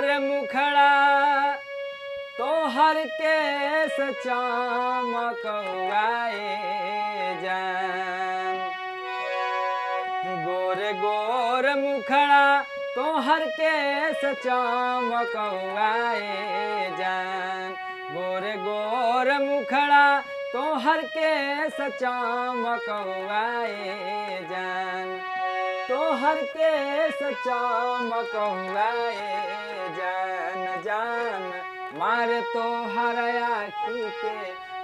गोर मुखड़ा तोहर केस चमकौआए जान। गोर गोर मुखड़ा तोहर केस चमकौआए जान। गोर गोर मुखड़ा तोहर केस चमकौआए जान। तोहर केस चमकौआए जान। जान मार तोहर आँखी के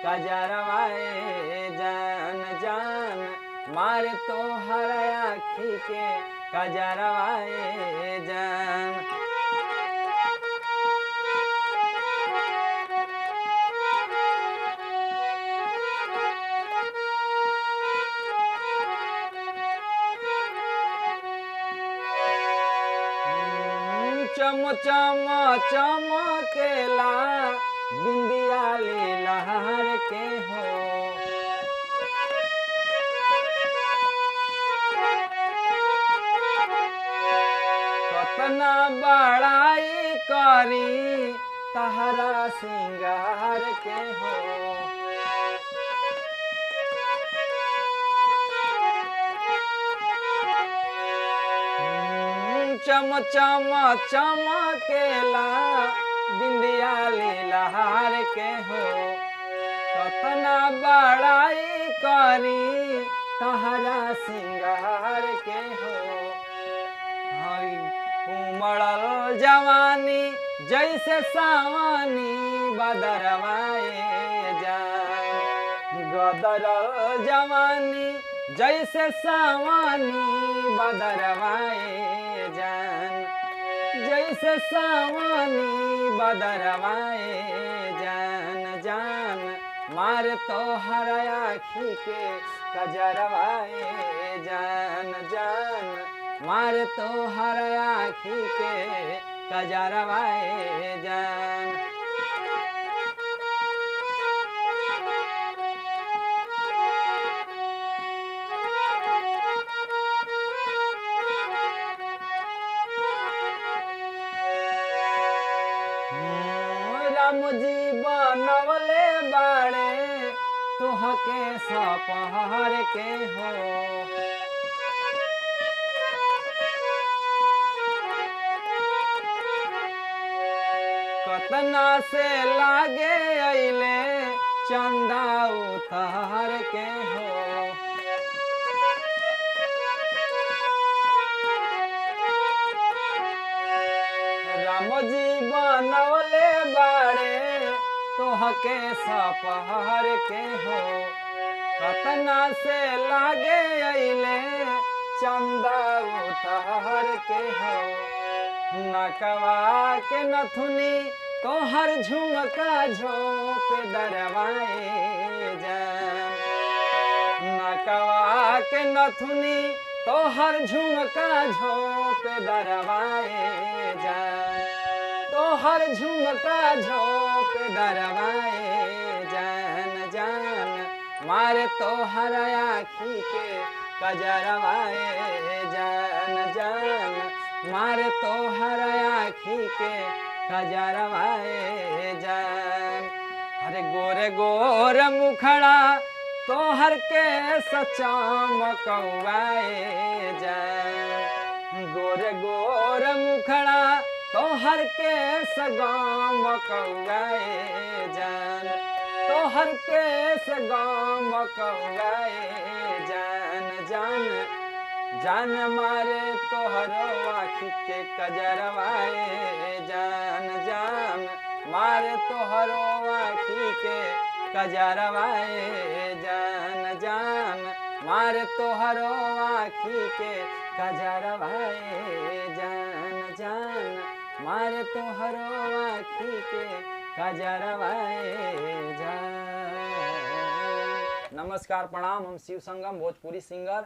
कजरवाए जान। जान मार तोहर आँखी के कजरवाए जान। चम चम चमकेला बिंदिया लहर के हो। कतना बड़ाई करी तहरा सिंगार के हो। चम चम चमकेला बिंदिया लहर के हो। कतना बड़ाई करी तहरा सिंगार के हो। उमड़ल जवानी जैसे सावनी बदरवाए जान। गदरल जवानी जैसे सावनी बदरवाए जान। जैसे सावनी बदरवाए जान। जान मार तोहर आँखी के कजरवाए जान। जान मार तोहर आँखी के कजरवाए जान। राम जी बनवले बाड़े तोहके सपहर के हो। कतना से लागे अइले चंदा उतार के हो। राम जी बनवले बाड़े तोहके सपहर के हो। कतना से लागे अइले चंदा उतार के हो। नकवा के नथुनी तोहर झुमका झोंप दरवाए जान। नकवा के नथुनी तोहर झुमका झोंप दरवाए जान। तोहर झुमका झोंप दरवाए जान। जान मार तोहर आँखी के कजरवाए जान। जान मार तोहर आँखी के कजरवाए जान। अरे गोरे गोर मुखड़ा तोहर के चमकौआए जान। गोरे गोर मुखड़ा तोहर के चमकौआए जान। तोहर के चमकौआए जान। जान जान मारे तोहरो आँखी के कजरवाए जान। जान मारे तोहरो आँखी के कजरवाए जान। जान मारे तोहरो आँखी के कजरवाए जान। जान मारे तोहरो आँखी के कजरवाए जान। नमस्कार प्रणाम, हम शिव संगम भोजपुरी सिंगर।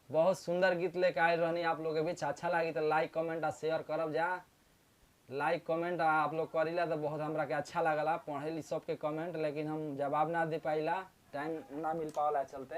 बहुत सुंदर गीत लेके आए रहनी आप लोग के बीच। अच्छा लगी तो लाइक कमेंट आ शेयर करब जा। लाइक कमेंट आप लोग करीला तो बहुत हमरा के अच्छा लगला। पढ़ेली सबके कमेंट, लेकिन हम जवाब ना दे पाइला, टाइम ना मिल पावला चलते।